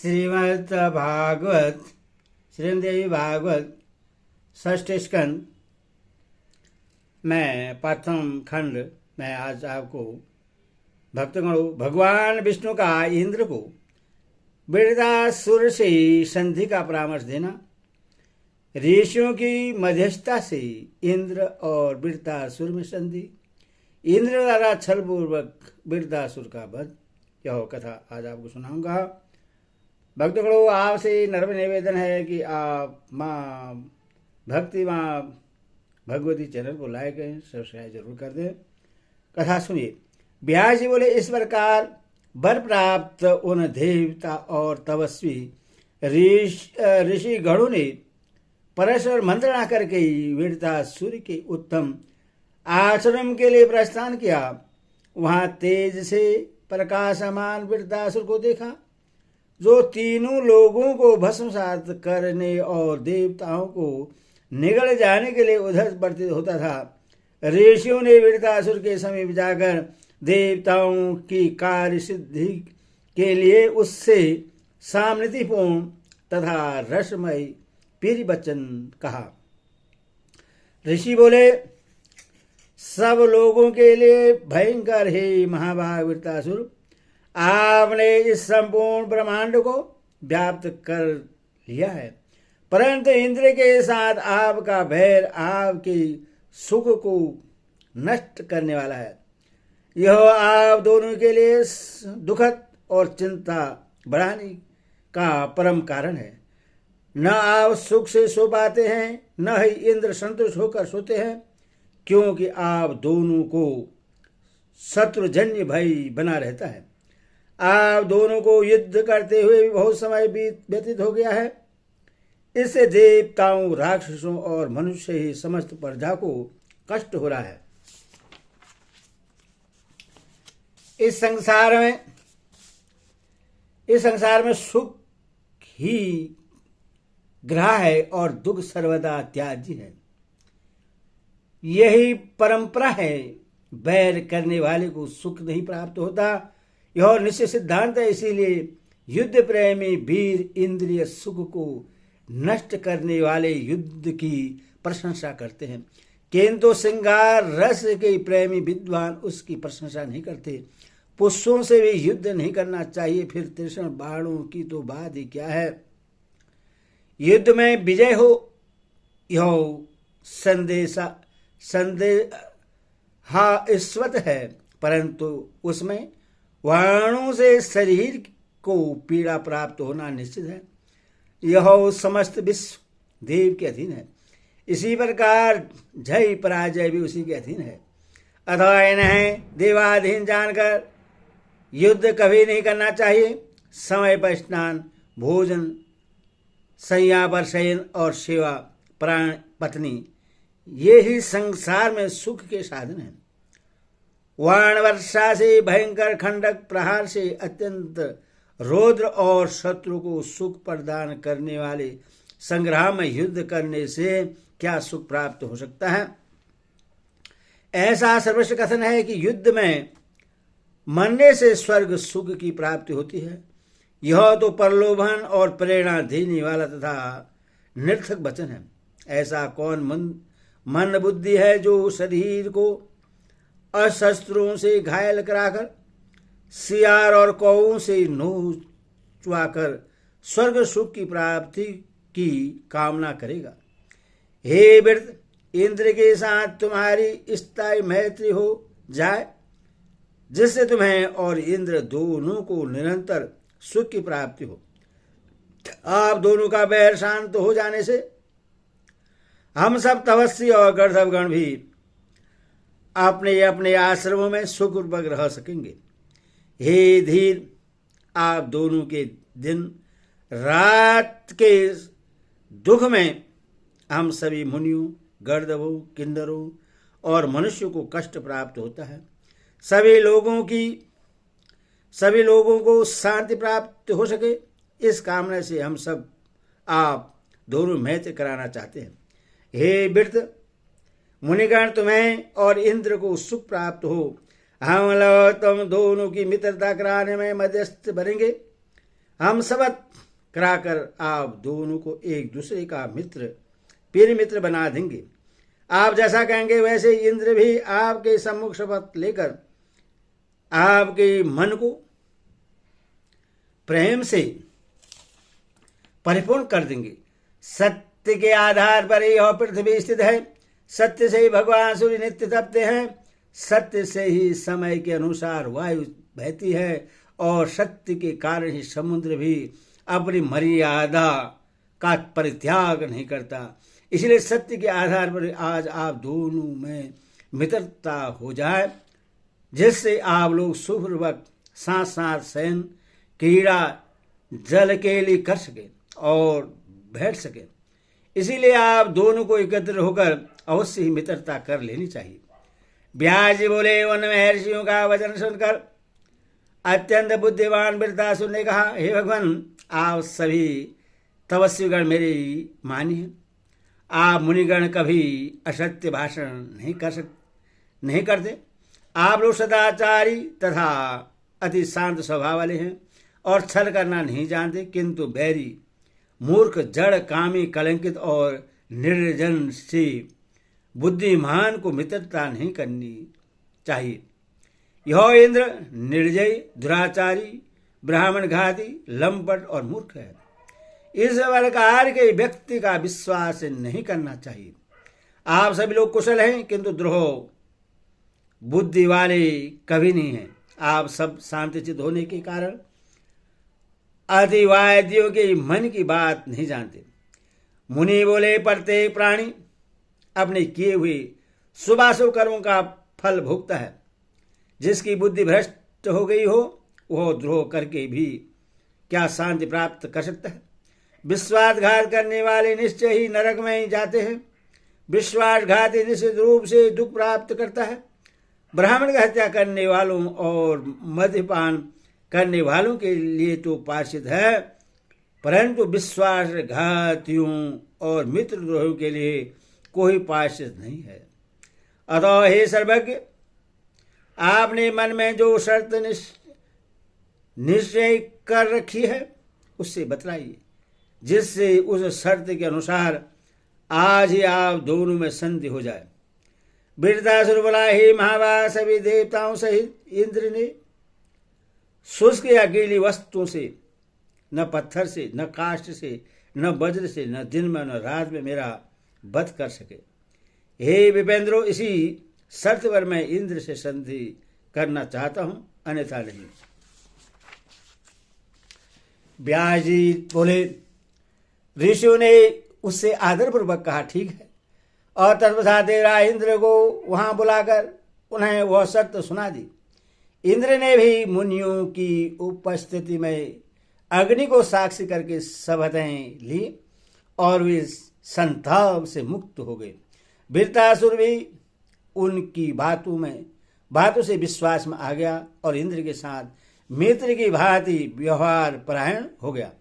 श्रीमद् भागवत श्रीमद्देवी भागवत षष्ठ स्कंद में प्रथम खंड में आज आपको भक्तगणों भगवान विष्णु का इंद्र को वृत्रासुर से संधि का परामर्श देना, ऋषियों की मध्यस्थता से इंद्र और वृत्रासुर में संधि, इंद्र द्वारा छलपूर्वक वृत्रासुर का वध, यह कथा आज आपको सुनाऊंगा। भक्तगणों, आपसे नर्म निवेदन है कि आप माँ भक्ति माँ भगवती चैनल को लाइक करें, सब्सक्राइब जरूर कर दें। कथा सुनिए। व्यास जी बोले, इस प्रकार वर प्राप्त उन देवता और तपस्वी ऋषि गणों ने परस्पर मंत्रणा करके वृत्रासुर के उत्तम आश्रम के लिए प्रस्थान किया। वहां तेज से प्रकाशमान वृत्रासुर को देखा, जो तीनों लोगों को भस्मसात करने और देवताओं को निगल जाने के लिए उधर प्रतीत होता था। ऋषियों ने वृत्रासुर के समीप जाकर देवताओं की कार्य सिद्धि के लिए उससे सामनीतिपूर्ण तथा रसमय प्रिय वचन कहा। ऋषि बोले, सब लोगों के लिए भयंकर हे महाभाग वृत्रासुर, आपने इस संपूर्ण ब्रह्मांड को व्याप्त कर लिया है, परंतु इंद्र के साथ आपका भैर आपके सुख को नष्ट करने वाला है। यह आप दोनों के लिए दुखद और चिंता बढ़ाने का परम कारण है। न आप सुख से सो पाते हैं, न ही इंद्र संतुष्ट होकर सोते हैं, क्योंकि आप दोनों को शत्रुजन्य भय बना रहता है। आप दोनों को युद्ध करते हुए भी बहुत समय व्यतीत हो गया है। इससे देवताओं, राक्षसों और मनुष्य ही समस्त प्रजा को कष्ट हो रहा है। इस संसार में सुख ही ग्राह है और दुख सर्वदा त्याज्य है। यही परंपरा है। बैर करने वाले को सुख नहीं प्राप्त होता, यह निश्चित सिद्धांत है। इसीलिए युद्ध प्रेमी वीर इंद्रिय सुख को नष्ट करने वाले युद्ध की प्रशंसा करते हैं, किंतु श्रृंगार रस के प्रेमी विद्वान उसकी प्रशंसा नहीं करते। पुष्पों से भी युद्ध नहीं करना चाहिए, फिर तीक्ष्ण बाणों की तो बात ही क्या है। युद्ध में विजय हो यह ईश्वत है, परंतु उसमें वाणों से शरीर को पीड़ा प्राप्त होना निश्चित है। यह समस्त विश्व देव के अधीन है। इसी प्रकार जय पराजय भी उसी के अधीन है। अतः इन्हें देवाधीन जानकर युद्ध कभी नहीं करना चाहिए। समय पर स्नान, भोजन, शैया पर शयन और सेवा, प्राण, पत्नी, ये ही संसार में सुख के साधन हैं। वाण वर्षा से, भयंकर खंडक प्रहार से, अत्यंत रौद्र और शत्रु को सुख प्रदान करने वाले संग्राम में युद्ध करने से क्या सुख प्राप्त हो सकता है। ऐसा सर्वश्रेष्ठ कथन है कि युद्ध में मरने से स्वर्ग सुख की प्राप्ति होती है। यह तो प्रलोभन और प्रेरणा देने वाला तथा निर्थक वचन है। ऐसा कौन मन बुद्धि है जो शरीर को अशस्त्रों से घायल कराकर, सियार और कौओं से नोचवाकर स्वर्ग सुख की प्राप्ति की कामना करेगा। हे वृत्र, इंद्र के साथ तुम्हारी स्थायी मैत्री हो जाए, जिससे तुम्हें और इंद्र दोनों को निरंतर सुख की प्राप्ति हो। आप दोनों का बैर शांत हो जाने से हम सब तपस्वी और गंधर्वगण भी अपने अपने आश्रमों में सुखपूर्वक रह सकेंगे। हे धीर, आप दोनों के दिन रात के दुख में हम सभी मुनियों, गर्दभों, किन्नरों और मनुष्यों को कष्ट प्राप्त होता है। सभी लोगों को शांति प्राप्त हो सके, इस कामना से हम सब आप दोनों मैत्री कराना चाहते हैं। हे वृत्र मुनिगण, तुम्हें और इंद्र को सुख प्राप्त हो, हम लोग तुम दोनों की मित्रता कराने में मध्यस्थ बनेंगे। हम शपथ कराकर आप दोनों को एक दूसरे का मित्र प्रिय मित्र बना देंगे। आप जैसा कहेंगे वैसे इंद्र भी आपके सम्मुख शपथ लेकर आपके मन को प्रेम से परिपूर्ण कर देंगे। सत्य के आधार पर ही यह पृथ्वी स्थित है। सत्य से ही भगवान सूर्य नित्य तपते हैं। सत्य से ही समय के अनुसार वायु बहती है और सत्य के कारण ही समुद्र भी अपनी मर्यादा का परित्याग नहीं करता। इसलिए सत्य के आधार पर आज आप दोनों में मित्रता हो जाए, जिससे आप लोग सुखपूर्वक साथ साथ शयन क्रीड़ा जल के लिए कर सके और बैठ सके। इसीलिए आप दोनों को एकत्र होकर अवश्य ही मित्रता कर लेनी चाहिए। व्यास जी बोले, उन महर्षियों का वचन सुनकर अत्यंत बुद्धिमान वृद्धासुर ने कहा, हे भगवान, आप सभी तपस्वीगण मेरी मानिए। आप मुनिगण कभी असत्य भाषण नहीं करते। आप लोग सदाचारी तथा अति शांत स्वभाव वाले हैं और छल करना नहीं जानते, किंतु बैरी मूर्ख जड़ कामी कलंकित और निर्जन से बुद्धिमान को मित्रता नहीं करनी चाहिए। यह इंद्र निर्जय, दुराचारी, ब्राह्मण घाती, लंपट और मूर्ख है। इस प्रकार के व्यक्ति का विश्वास नहीं करना चाहिए। आप सभी लोग कुशल हैं, किंतु द्रोह बुद्धि वाले कभी नहीं हैं। आप सब शांतिचित होने के कारण अतिवादियों के मन की बात नहीं जानते। मुनि बोले, प्रत्येक प्राणी अपने किए हुए शुभाशुभ कर्मों का फल भोगता है। जिसकी बुद्धि भ्रष्ट हो गई हो वह द्रोह करके भी क्या शांति प्राप्त कर सकता है। विश्वासघात करने वाले निश्चय ही नरक में ही जाते हैं। विश्वासघाती निश्चित रूप से दुख प्राप्त करता है। ब्राह्मण की हत्या करने वालों और मद्यपान करने वालों के लिए तो पार्षद है, परंतु विश्वासघातियों और मित्रद्रोहियों के लिए कोई पार्षद नहीं है। अतः हे सर्वज्ञ, आपने मन में जो शर्त निश्चय कर रखी है उससे बतलाइए, जिससे उस शर्त के अनुसार आज ही आप दोनों में संधि हो जाए। वृद्धासुर बोला, हे महाभाग, सभी देवताओं सहित इंद्र ने शुष्क या गीली वस्तुओं से, न पत्थर से, न काष्ठ से, न वज्र से, न दिन में न रात में मेरा वध कर सके। हे विपेंद्रो, इसी शर्त पर मैं इंद्र से संधि करना चाहता हूं, अन्यथा नहीं। व्यास जी बोले, ऋषियों ने उससे आदरपूर्वक कहा, ठीक है। और तत्पश्चात देवराज इंद्र को वहां बुलाकर उन्हें वह शर्त सुना दी। इंद्र ने भी मुनियों की उपस्थिति में अग्नि को साक्षी करके शपथें ली और वे संताप से मुक्त हो गए। वृत्तासुर भी उनकी बातों से विश्वास में आ गया और इंद्र के साथ मित्र की भांति व्यवहार परायण हो गया।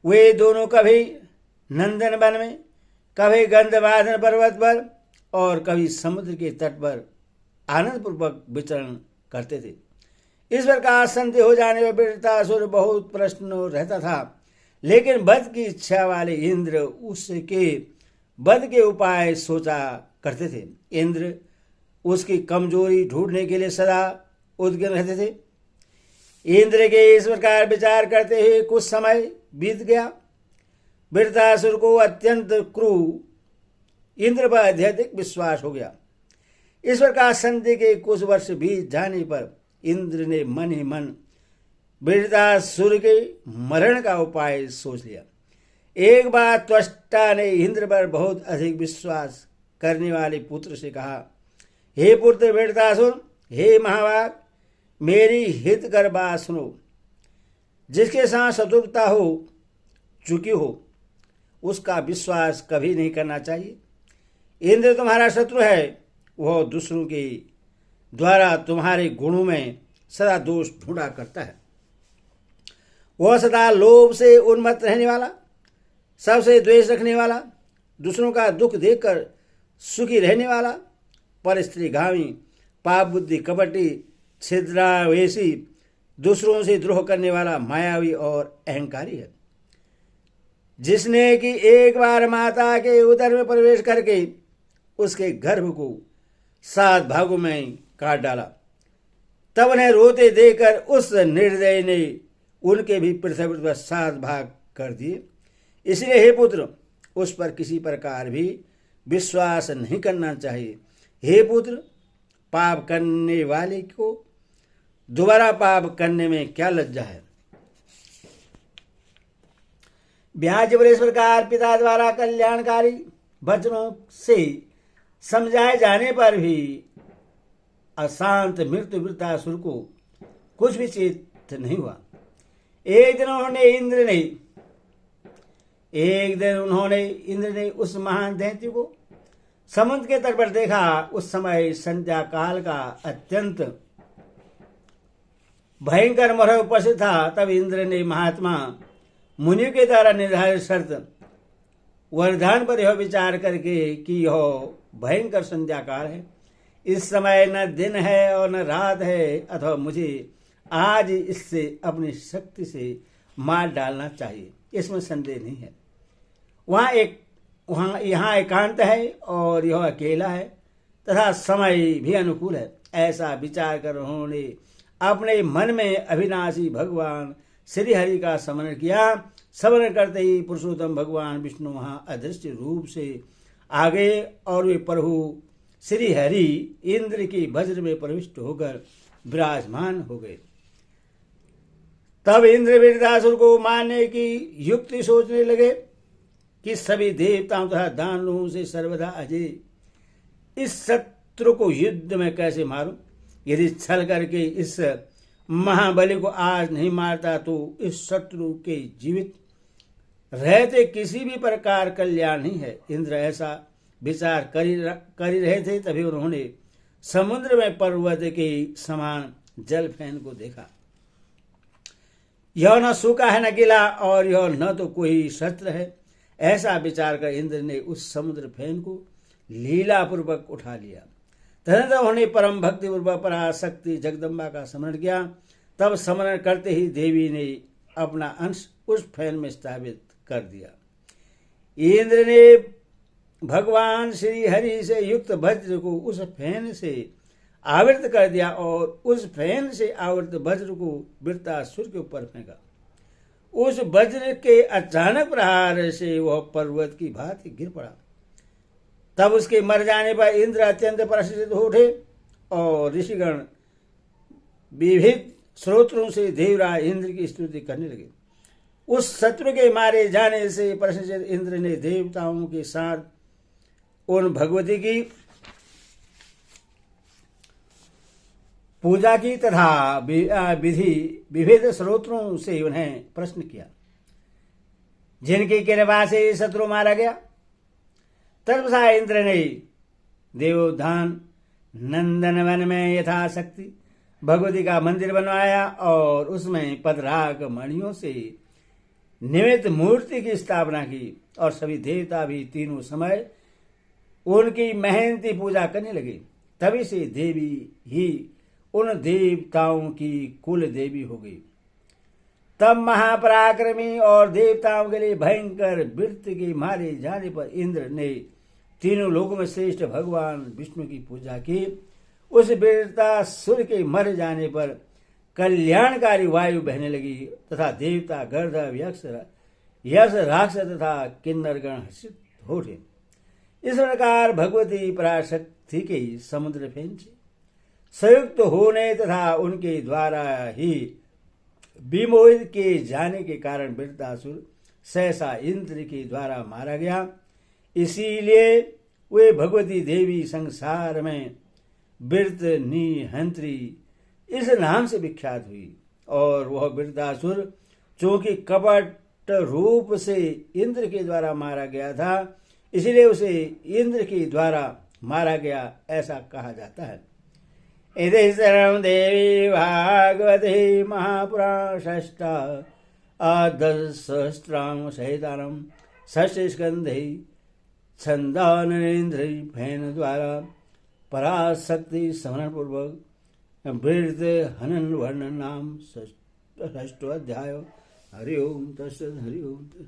वे दोनों कभी नंदन वन में, कभी गंधमादन पर्वत पर और कभी समुद्र के तट पर आनंदपूर्वक विचरण करते थे। इस प्रकार संधि हो जाने पर वृत्तासुर बहुत प्रश्न रहता था, लेकिन वध की इच्छा वाले इंद्र उसके वध के उपाय सोचा करते थे। इंद्र उसकी कमजोरी ढूंढने के लिए सदा उद्यम रहते थे। इंद्र के इस प्रकार विचार करते हुए कुछ समय बीत गया। वृत्तासुर को अत्यंत क्रूर इंद्र पर अत्यधिक विश्वास हो गया। इस प्रकार संधि के कुछ वर्ष बीत जाने पर इंद्र ने मन ही मन वृत्तासुर के मरण का उपाय सोच लिया। एक बार त्वष्टा ने इंद्र पर बहुत अधिक विश्वास करने वाले पुत्र से कहा, हे पुत्र वृत्तासुर, हे महाभाग, मेरी हित कर बात सुनो। जिसके साथ शत्रुता हो चुकी हो उसका विश्वास कभी नहीं करना चाहिए। इंद्र तुम्हारा शत्रु है, वह दूसरों के द्वारा तुम्हारे गुणों में सदा दोष ढूंढा करता है। वह सदा लोभ से उन्मत्त रहने वाला, सबसे द्वेष रखने वाला, दूसरों का दुख देखकर सुखी रहने वाला, पर स्त्रीगामी, पाप बुद्धि, कपटी, छिद्रावेशी, दूसरों से द्रोह करने वाला मायावी और अहंकारी है, जिसने कि एक बार माता के उदर में प्रवेश करके उसके गर्भ को 7 भागों में काट डाला। तब उन्हें रोते देखकर उस निर्दयी ने उनके भी पृथ्वी पर 7 भाग कर दिए। इसलिए हे पुत्र, उस पर किसी प्रकार भी विश्वास नहीं करना चाहिए। हे पुत्र, पाप करने वाले को दोबारा पाप करने में क्या लज्जा है। ब्याज पर इस प्रकार पिता द्वारा कल्याणकारी वचनों से समझाए जाने पर भी अशांत मृत्यु वृत्तासुर को कुछ भी चेत नहीं हुआ। एक दिन इंद्र ने उस महान दैत्य को समुद्र के तट पर देखा। उस समय संध्या काल का अत्यंत भयंकर मोह उपस्थित था। तब इंद्र ने महात्मा मुनियों के द्वारा निर्धारित शर्त वरदान पर यह विचार करके कि यह भयंकर संध्या काल है, इस समय न दिन है और न रात है, अथवा मुझे आज इससे अपनी शक्ति से मार डालना चाहिए, इसमें संदेह नहीं है। यहाँ एकांत है और यह अकेला है तथा समय भी अनुकूल है। ऐसा विचार कर उन्होंने अपने मन में अविनाशी भगवान श्री हरि का स्मरण किया। स्मरण करते ही पुरुषोत्तम भगवान विष्णु वहां अदृश्य रूप से आ गए और वे प्रभु श्री हरि इंद्र की वज्र में प्रविष्ट होकर विराजमान हो गए। तब इंद्र वीरदासुर को मारने की युक्ति सोचने लगे कि सभी देवताओं तथा दानवों से सर्वदा अजय इस शत्रु को युद्ध में कैसे मारूं। यदि छल करके इस महाबली को आज नहीं मारता तो इस शत्रु के जीवित रहते किसी भी प्रकार कल्याण नहीं है। इंद्र ऐसा विचार कर ही रहे थे, तभी उन्होंने समुद्र में पर्वत के समान जल फैन को देखा। यह न सूखा है न गीला और यह न तो कोई शस्त्र है। ऐसा विचार कर इंद्र ने उस समुद्र फैन को लीलापूर्वक उठा लिया। तदनंतर उन्होंने परम भक्ति पूर्वक पराशक्ति जगदम्बा का स्मरण किया। तब स्मरण करते ही देवी ने अपना अंश उस फैन में स्थापित कर दिया। इंद्र ने भगवान श्री हरि से युक्त वज्र को उस फैन से आवृत कर दिया और उस फैन से आवृत वज्र को वृत्तासुर के ऊपर फेंका। उस वज्र के अचानक प्रहार से वह पर्वत की भांति गिर पड़ा। तब उसके मर जाने पर इंद्र अत्यंत प्रसन्नित हो उठे और ऋषिगण विविध स्रोतों से देवराज इंद्र की स्तुति करने लगे। उस शत्रु के मारे जाने से प्रसन्नित इंद्र ने देवताओं के साथ उन भगवती की पूजा की तथा विविध स्रोतों से उन्हें प्रश्न किया, जिनकी कृपा से शत्रु मारा गया। तत्पश्चात इंद्र ने देवोत्थान नंदन वन में यथाशक्ति भगवती का मंदिर बनवाया और उसमें पदराग मणियों से निमित्त मूर्ति की स्थापना की और सभी देवता भी तीनों समय उनकी मेहनती पूजा करने लगे। तभी से देवी ही उन देवताओं की कुल देवी हो गई। तब महापराक्रमी और देवताओं के लिए भयंकर वृत्ति के मारे जाने पर इंद्र ने तीनों लोगों में श्रेष्ठ भगवान विष्णु की पूजा की। उस वृत्तासुर के मर जाने पर कल्याणकारी वायु बहने लगी तथा देवता गर्दभ यक्ष राक्षस तथा किन्नरगण हर्षित हो उठे। इस प्रकार भगवती पराशक्ति के समुद्र फेन से संयुक्त होने तथा उनके द्वारा ही विमोहित किए जाने के कारण वृत्तासुर सहसा इंद्र के द्वारा मारा गया। इसीलिए वे भगवती देवी संसार में वृत्त निहंत्री इस नाम से विख्यात हुई। और वह वृत्तासुर चूंकि कपट रूप से इंद्र के द्वारा मारा गया था, इसलिए उसे इंद्र के द्वारा मारा गया ऐसा कहा जाता है। इति सर्वं देवी भागवते महापुराण षष्ठा आदशसहस्रां सहितानं षष्ठस्कन्धे छन्दानरेन्द्र फैन द्वारा पराशक्ति स्मरण पूर्वक भृत हनन वर्णन नाम षष्ठोऽध्याय। हरि ओम तत्सत्। हरि ओम तत्सत्।